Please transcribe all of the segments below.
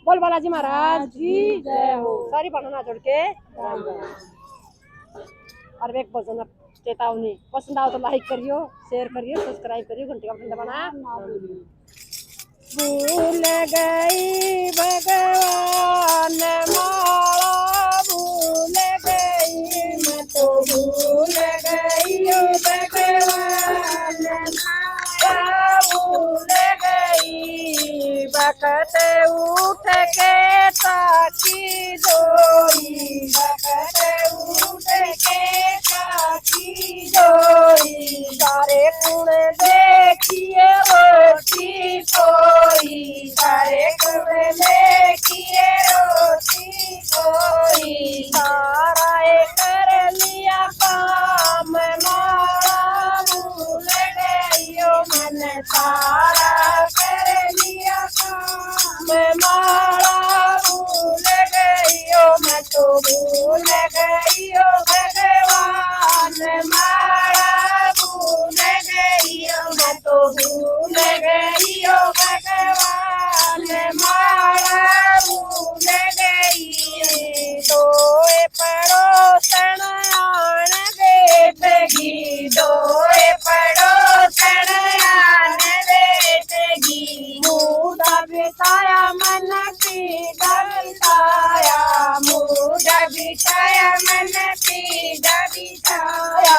बोल बालाजी महाराज की जय हो। सारी बनाना जोड़ के और एक भजन चेतावनी पसंद आओ तो लाइक करियो, शेयर करियो, सब्सक्राइब करियो, घंटी का बटन दबाना भूल गई भगवान माला भूल गई मैं तो भूल गई भगवान माला भूल गई बकत उठ के ताकी जोई बकत उठ के ताकी जोई सारे गुण देखिए रोटी कोई सारे गुण देखिए रोटी कोई सारा कर लिया काम माला भूल गई मन सारा कर लिया काम माला भूल गई मैं तो भूल गई भगवान माला भूल गई मैं तो भूल गई भगवान माला भूल गई तो पड़ोसन आन देगी दो पड़ोसन आन देगी मुदा बिताया मन पीड़ा बिताया मुदा बिताया मन पीड़ा बिताया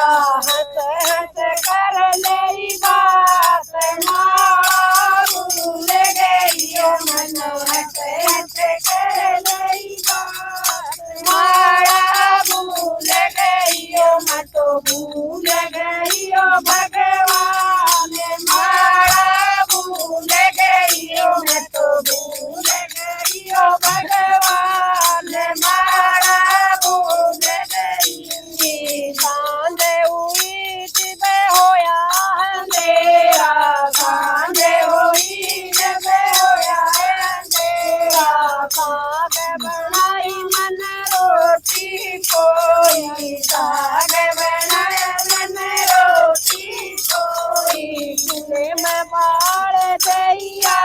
हंस हंस कर मेरी बात माला भूल गई मन हंस हंस कर मेरी बात माला भूल गई मैं तो भूल गई भगवान माला भूल गई मैं तो भूल गई भगवान माला भूल गई सांझ हुई जब होया अंधेरा सांझ हुई जब होया अंधेरा साग बनाई मन रोटी कोई साग बनाया मन रोटी कोई चूल्हे में बाढ़ दैया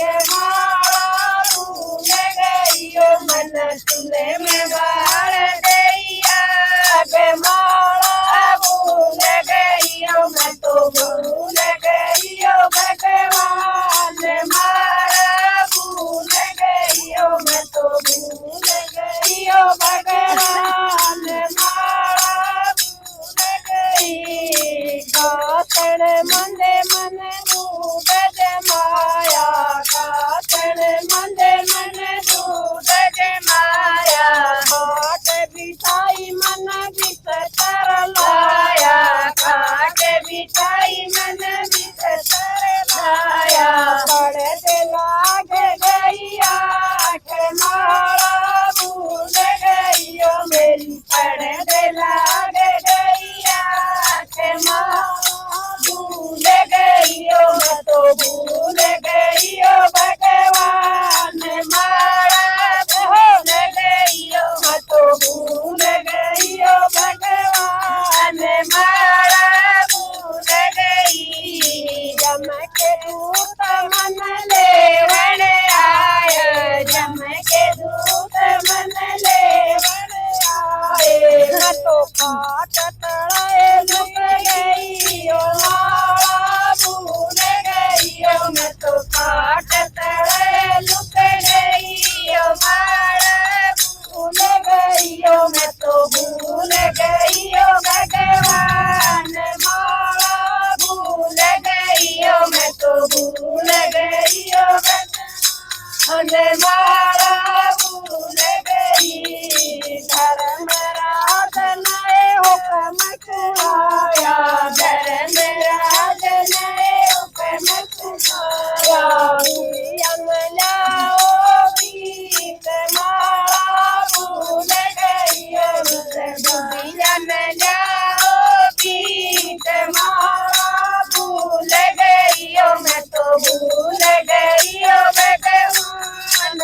के माला भूल गई मन चूल्हे में बाढ़ दैया के माला भूल गई मैं तो भूल गई भगवान माला भूल गई मैं तो भूल गई भगवान माला भूल गई कातण मंदे मन दूध जमाया कातण मंदे मन दूध जमाया खाट बिछाई मन बिस्तर लाया खाट बिछाई मन बिस्तर लाया पड़े लाग गई आँख माला भूल गई मेरी पड़े लाग गई आँख माला भूल गई मैं तो भूल गई भगवान माला भूल गई मैं तो भूल गई भगवान माला भूल गई जम के दूत मन लेवन आए जम के दूत मन लेवन आए मैं तो काट तड़ाए लुक गई माला भूल गई मैं तो काट तड़ाए लुक गई माला भूल गई मैं तो भूल गई भगवान माला भूल गई मैं तो भूल गई भगवान माला भूल गई धर्म राज नए हुक्म खुआया धर्म राज नए हुक्म खुआया लाओ गीत माला भूल गई बुझियन लाओ गीत माला भूल गई मैं तो भूल गई भगवान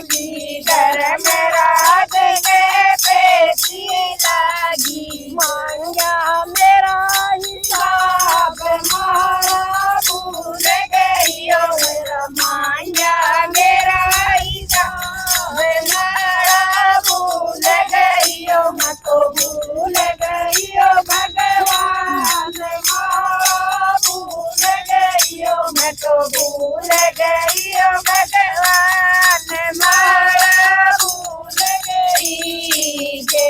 लागी, धर्मराज के पेशी लागी। मांगा मेरा हिसाब मारा भूल गई ओ मेरा मांगा मेरा हिसाब मारा भूल गई ओ मैं तो भूल गई ओ भगवान मारा भूल गई ओ मैं तो भूल गई ओ भगवान मारा भूल गई। जे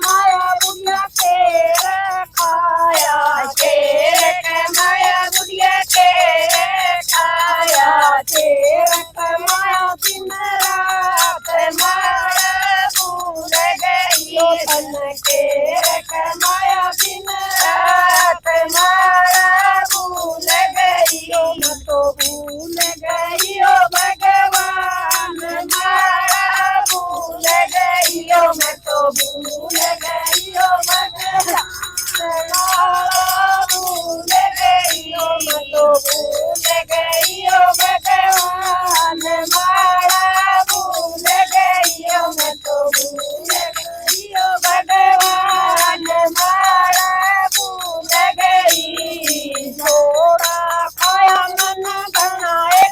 माया बुढ़िया तेरे खाया तेरे कमाया बुढ़िया तेरे खाया तेरे कमाया दिन रात मारा भूल गई तन तेरे कमाया दिन रात मारा भूल गई मैं तो भूल गई ओ भगवान मारा भूल गई ओ मैं तो भूल गई ओ भगवान मारा भूल गई ओ मैं तो भूल गई ओ भगवान मारा भूल गई ओ मैं तो भूल गई ओ भगवान मारा भूल गई। थोड़ा खाया मन बनाए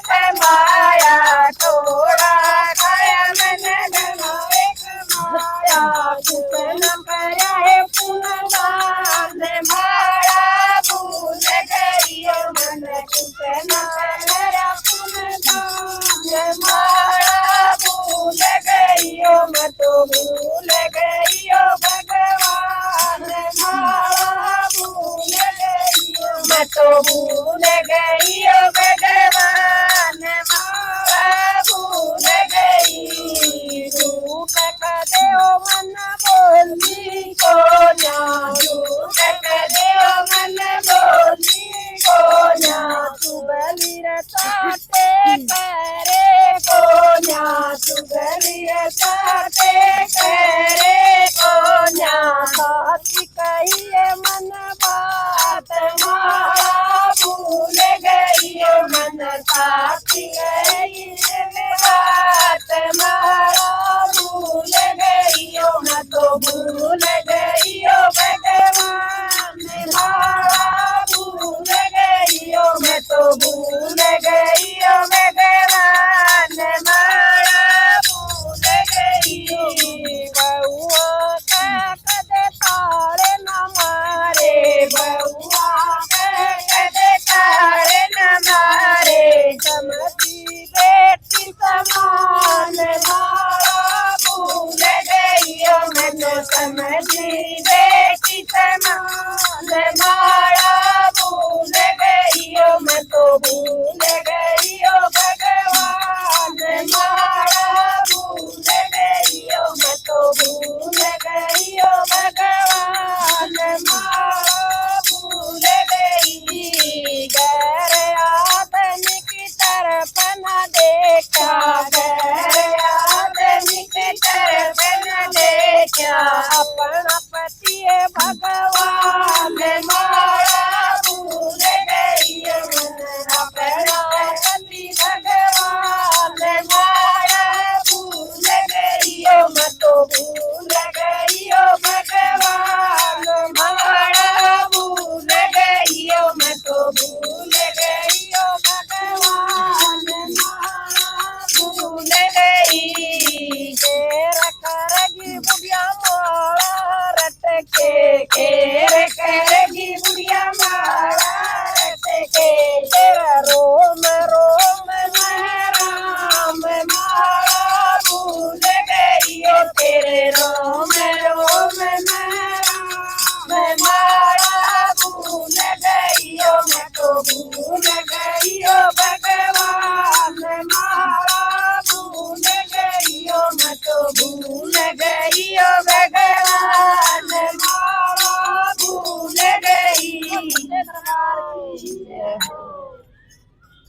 माया थोड़ा खाया मन बनाए माया कुछ न करा है पुनर्वान मारा भूल गई ओ मन कुछ न करा पुनर्वान मारा भूल गई ओ मैं तो भूल गई ओ भगवान मारा भूल गई ओ मैं तो भूल गई ओ भगवान मारा भूल गई। झूठ कदे ओ मन बोली को ना झूठ कदे ओ मन बोली को ना सुबली रताते करे को ना सुगली साथे करे को ना साथी कहिए मन बात मारा भूल गई ओ मन साथी गई बात मारा भूल गई ओ मैं तो भूल गई ओ भगवान मारा भूल गई ओ मैं तो भूल गई ओ भगवान मारा भूल गई। बहुआ का कदे तारे न मारे बहुआ कदे तारे न मारे समझी बेटी समान मारा भूल गई ओ मैं तो समझी बेटी समान मारा भूल गई ओ मैं तो भूल गई ओ भगवान मारा भूल गई ओ मैं तो भूल गई ओ भगवान मारा भूल गई। गैर आदमी की तरफ न देखा गैर आदमी की तरफ न देखा अपना पति है भगवान मारा भूल गई ओ अपना पति भगवान मारा भूल गई ओ मैं तो भूल गई ओ भगवान मारा भूल गई ओ मैं तो भूल गई ओ भगवान मारा भूल गई।